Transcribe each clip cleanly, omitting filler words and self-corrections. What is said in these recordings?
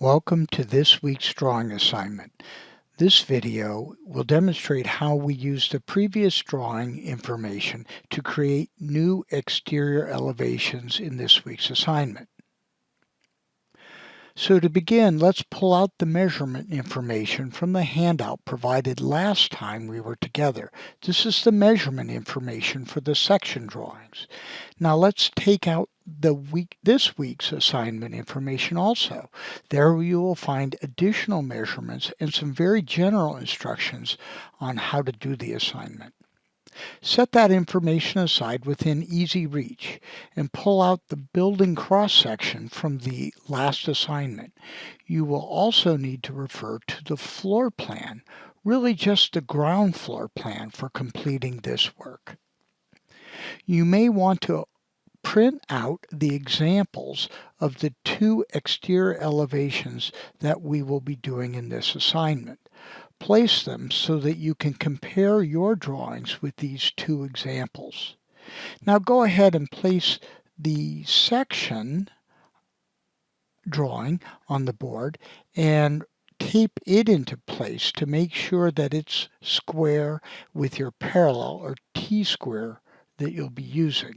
Welcome to this week's drawing assignment. This video will demonstrate how we use the previous drawing information to create new exterior elevations in this week's assignment. So to begin, let's pull out the measurement information from the handout provided last time we were together. This is the measurement information for the section drawings. Now let's take out this week's assignment information also. There you will find additional measurements and some very general instructions on how to do the assignment. Set that information aside within easy reach and pull out the building cross-section from the last assignment. You will also need to refer to the floor plan, really just the ground floor plan for completing this work. You may want to print out the examples of the two exterior elevations that we will be doing in this assignment. Place them so that you can compare your drawings with these two examples. Now go ahead and place the section drawing on the board and tape it into place to make sure that it's square with your parallel or T-square that you'll be using.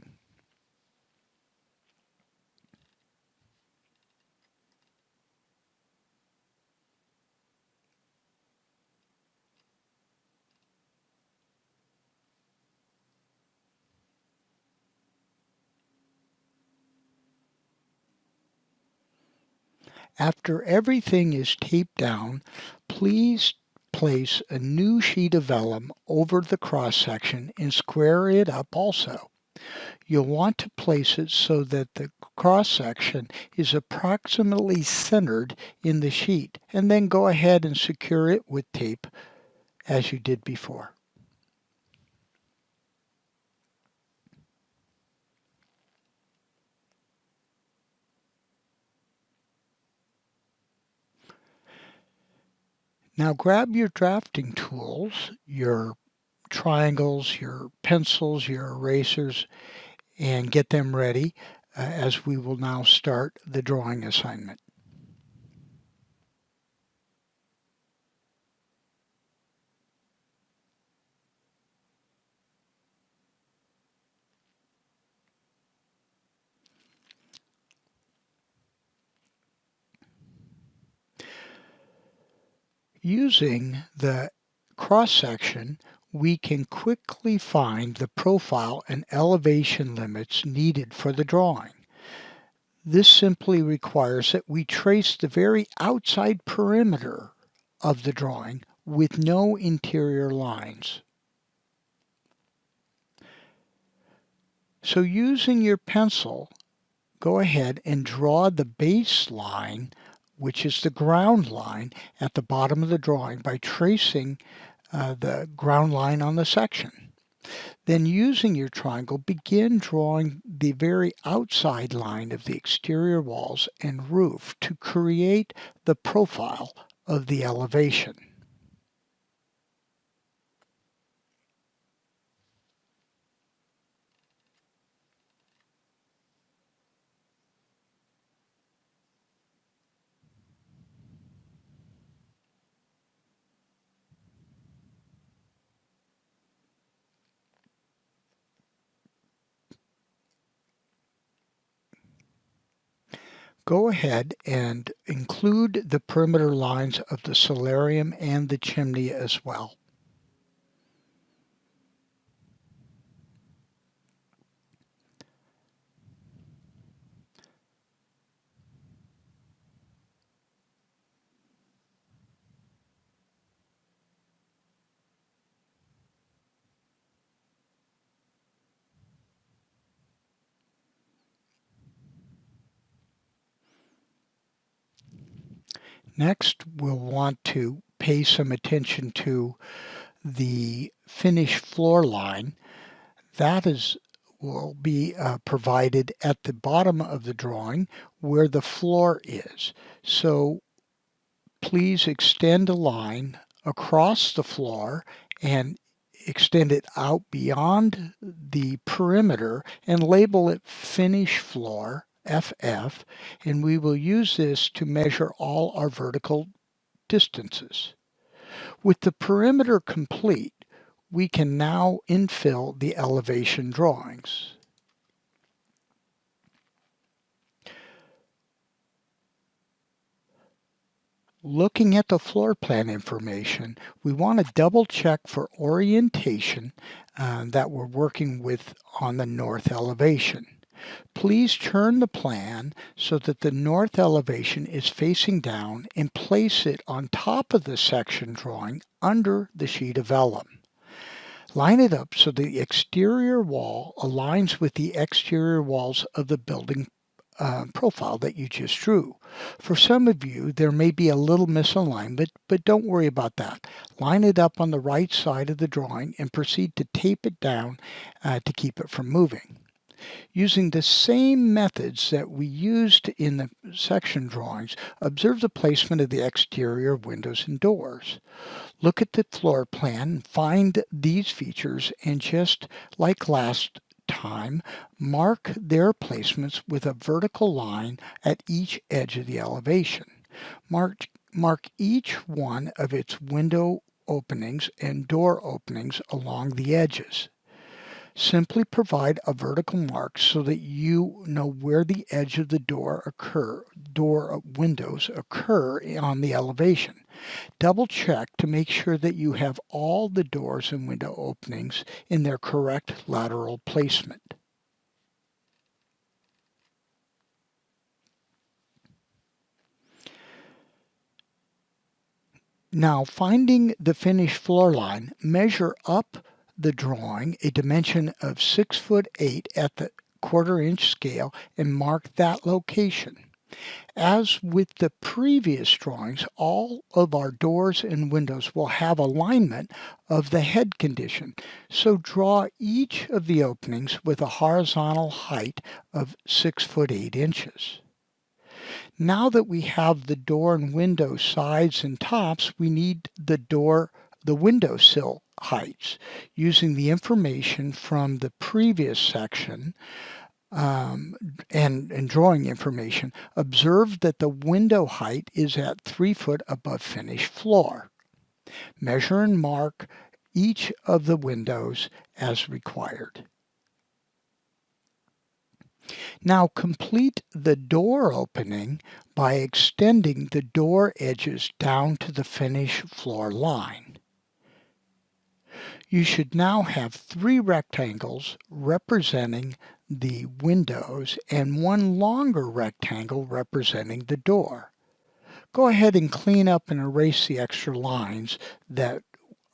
After everything is taped down, please place a new sheet of vellum over the cross-section and square it up also. You'll want to place it so that the cross-section is approximately centered in the sheet, and then go ahead and secure it with tape as you did before. Now grab your drafting tools, your triangles, your pencils, your erasers, and get them ready as we will now start the drawing assignment. Using the cross-section, we can quickly find the profile and elevation limits needed for the drawing. This simply requires that we trace the very outside perimeter of the drawing with no interior lines. So using your pencil, go ahead and draw the baseline, which is the ground line, at the bottom of the drawing by tracing the ground line on the section. Then using your triangle, begin drawing the very outside line of the exterior walls and roof to create the profile of the elevation. Go ahead and include the perimeter lines of the solarium and the chimney as well. Next, we'll want to pay some attention to the finished floor line. That will be provided at the bottom of the drawing where the floor is. So please extend a line across the floor and extend it out beyond the perimeter and label it finish floor FF, and we will use this to measure all our vertical distances. With the perimeter complete, we can now infill the elevation drawings. Looking at the floor plan information, we want to double check for orientation that we're working with on the north elevation. Please turn the plan so that the north elevation is facing down and place it on top of the section drawing under the sheet of vellum. Line it up so the exterior wall aligns with the exterior walls of the building profile that you just drew. For some of you, there may be a little misalignment, but don't worry about that. Line it up on the right side of the drawing and proceed to tape it down to keep it from moving. Using the same methods that we used in the section drawings, observe the placement of the exterior windows and doors. Look at the floor plan, find these features, and just like last time, mark their placements with a vertical line at each edge of the elevation. Mark each one of its window openings and door openings along the edges. Simply provide a vertical mark so that you know where the edge of the windows occur on the elevation. Double check to make sure that you have all the doors and window openings in their correct lateral placement. Now, finding the finished floor line, measure up the drawing a dimension of 6'8" at the 1/4 inch scale and mark that location. As with the previous drawings, all of our doors and windows will have alignment of the head condition, so draw each of the openings with a horizontal height of 6'8". Now that we have the door and window sides and tops, we need the window sill heights. Using the information from the previous section and drawing information, observe that the window height is at 3 foot above finished floor. Measure and mark each of the windows as required. Now complete the door opening by extending the door edges down to the finished floor line. You should now have 3 rectangles representing the windows and 1 longer rectangle representing the door. Go ahead and clean up and erase the extra lines that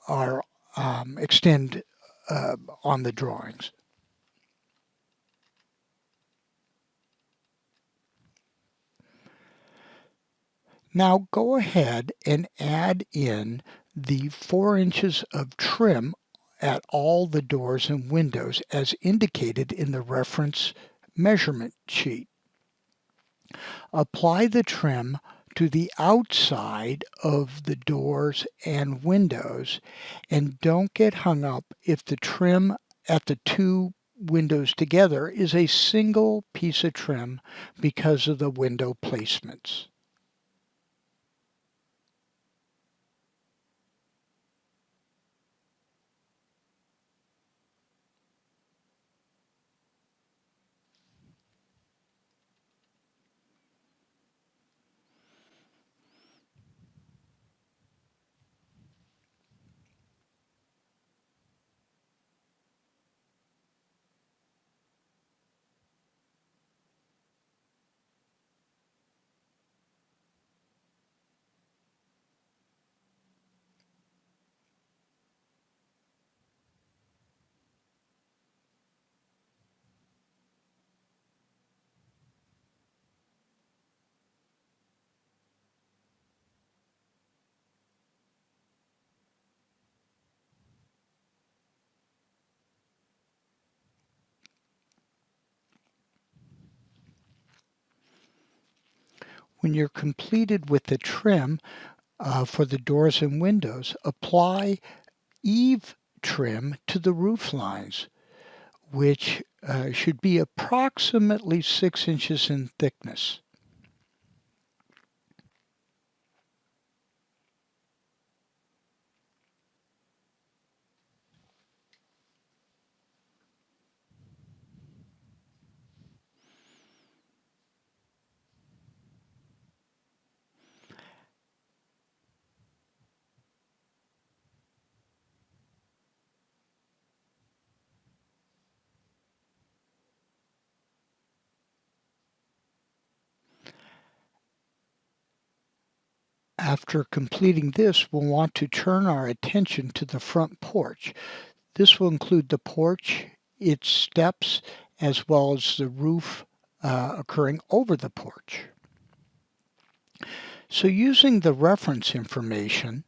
are extend on the drawings. Now go ahead and add in the 4 inches of trim at all the doors and windows as indicated in the reference measurement sheet. Apply the trim to the outside of the doors and windows, and don't get hung up if the trim at the 2 windows together is a single piece of trim because of the window placements. When you're completed with the trim for the doors and windows, apply eave trim to the roof lines, which should be approximately 6 inches in thickness. After completing this, we'll want to turn our attention to the front porch. This will include the porch, its steps, as well as the roof occurring over the porch. So using the reference information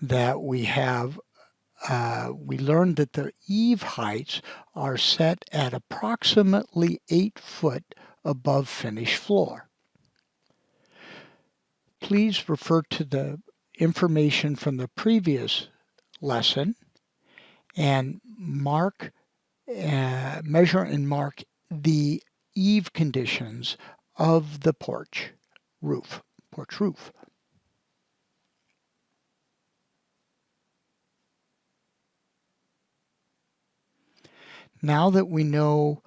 that we have, we learned that the eave heights are set at approximately 8 foot above finished floor. Please refer to the information from the previous lesson and measure and mark the eave conditions of the porch roof. Now that we know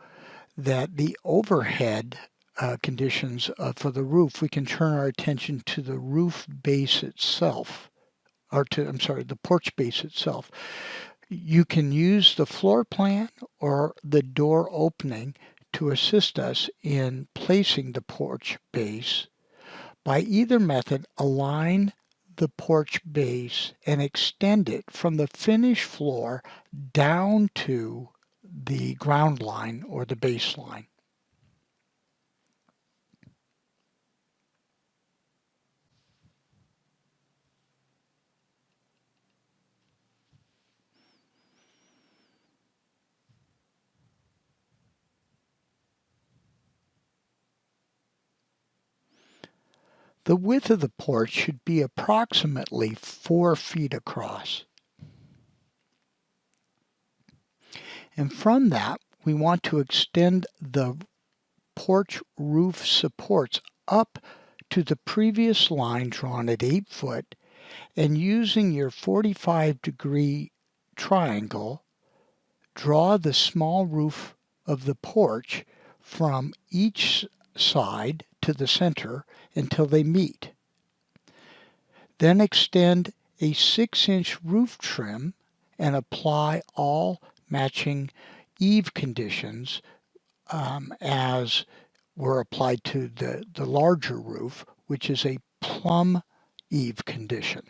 that the overhead conditions for the roof, we can turn our attention to the roof base itself, the porch base itself. You can use the floor plan or the door opening to assist us in placing the porch base. By either method, align the porch base and extend it from the finished floor down to the ground line or the baseline. The width of the porch should be approximately 4 feet across. And from that, we want to extend the porch roof supports up to the previous line drawn at 8 foot, and using your 45-degree triangle, draw the small roof of the porch from each side to the center until they meet. Then extend a 6-inch roof trim and apply all matching eave conditions as were applied to the larger roof, which is a plumb eave condition.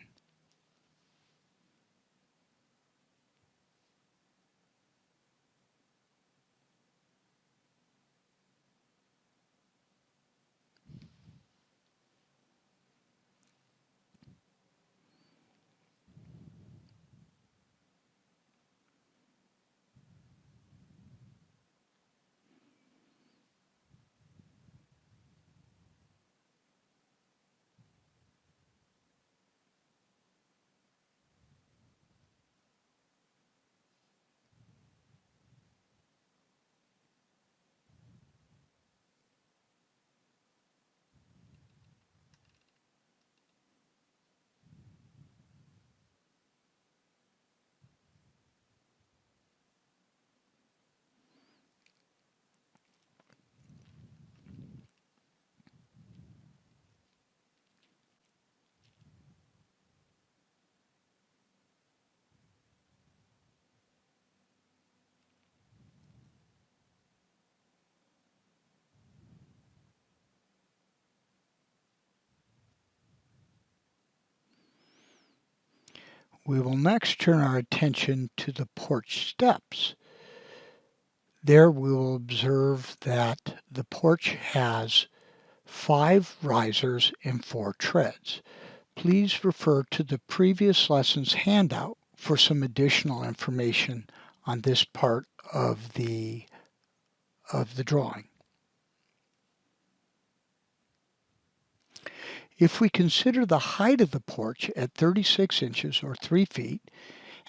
We will next turn our attention to the porch steps. There we will observe that the porch has 5 risers and 4 treads. Please refer to the previous lesson's handout for some additional information on this part of the drawing. If we consider the height of the porch at 36 inches or 3 feet,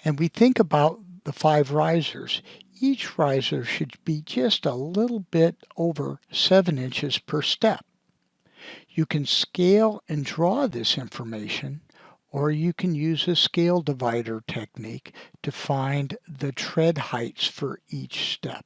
and we think about the 5 risers, each riser should be just a little bit over 7 inches per step. You can scale and draw this information, or you can use a scale divider technique to find the tread heights for each step.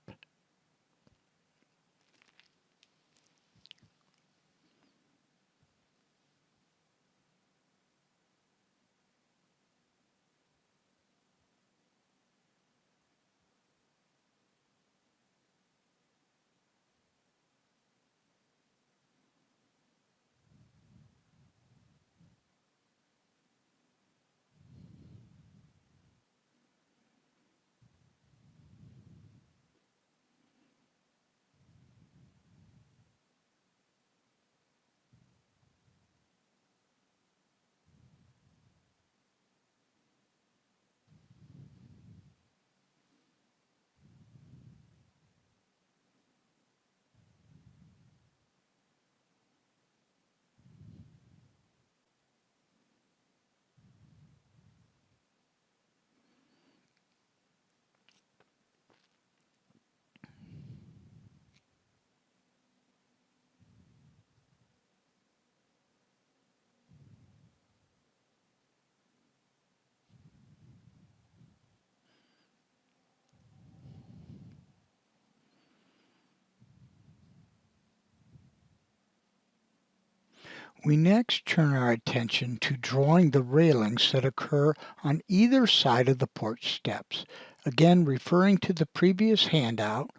We next turn our attention to drawing the railings that occur on either side of the porch steps. Again, referring to the previous handout,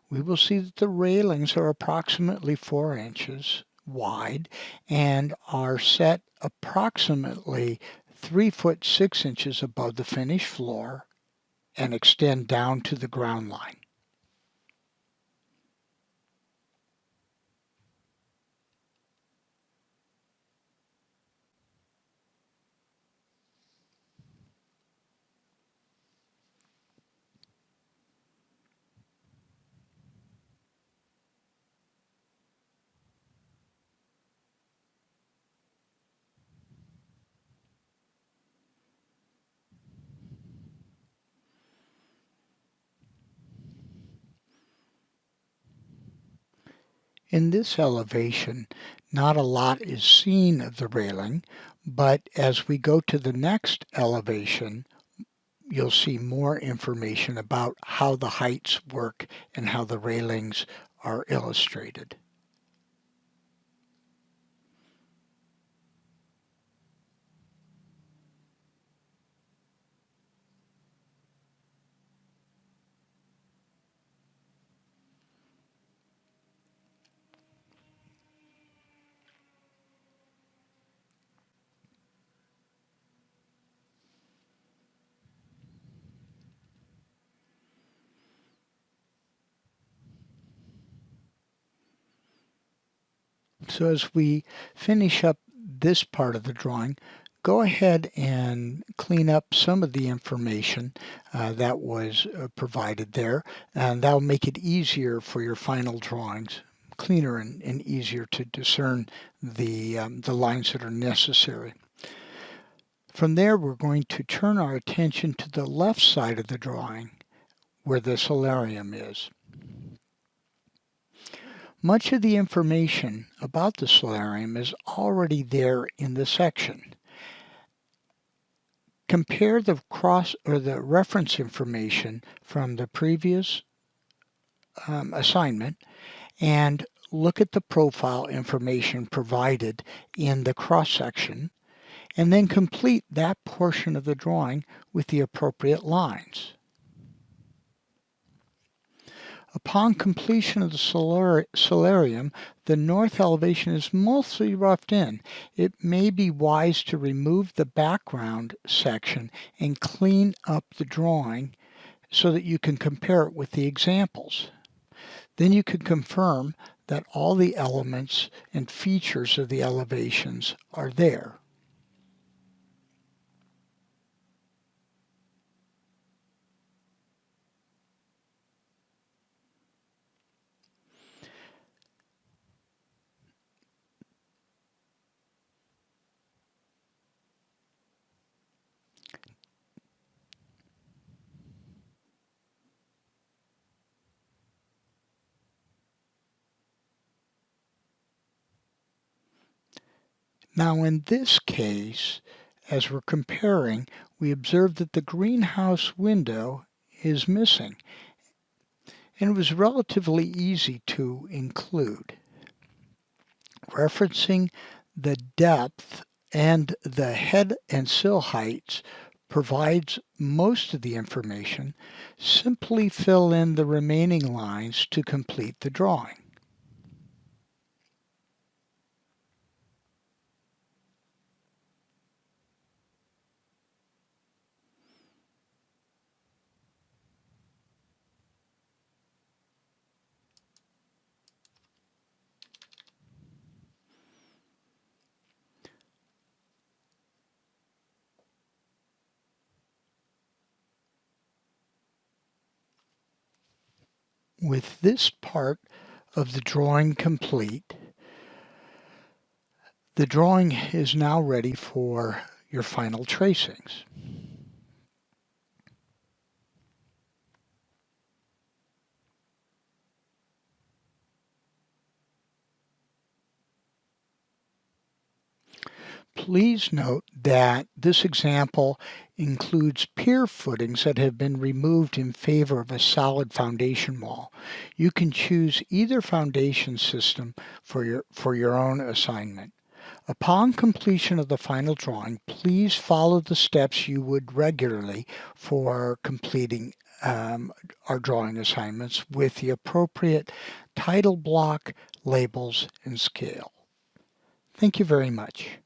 we will see that the railings are approximately 4 inches wide and are set approximately 3 foot 6 inches above the finished floor and extend down to the ground line. In this elevation, not a lot is seen of the railing, but as we go to the next elevation, you'll see more information about how the heights work and how the railings are illustrated. So as we finish up this part of the drawing, go ahead and clean up some of the information that was provided there, and that'll make it easier for your final drawings, cleaner and easier to discern the lines that are necessary. From there, we're going to turn our attention to the left side of the drawing where the solarium is. Much of the information about the solarium is already there in the section. Compare the cross or the reference information from the previous assignment and look at the profile information provided in the cross section, and then complete that portion of the drawing with the appropriate lines. Upon completion of the solarium, the north elevation is mostly roughed in. It may be wise to remove the background section and clean up the drawing so that you can compare it with the examples. Then you can confirm that all the elements and features of the elevations are there. Now in this case, as we're comparing, we observe that the greenhouse window is missing, and it was relatively easy to include. Referencing the depth and the head and sill heights provides most of the information. Simply fill in the remaining lines to complete the drawing. With this part of the drawing complete, the drawing is now ready for your final tracings. Please note that this example includes pier footings that have been removed in favor of a solid foundation wall. You can choose either foundation system for your own assignment. Upon completion of the final drawing, please follow the steps you would regularly for completing our drawing assignments with the appropriate title block, labels, and scale. Thank you very much.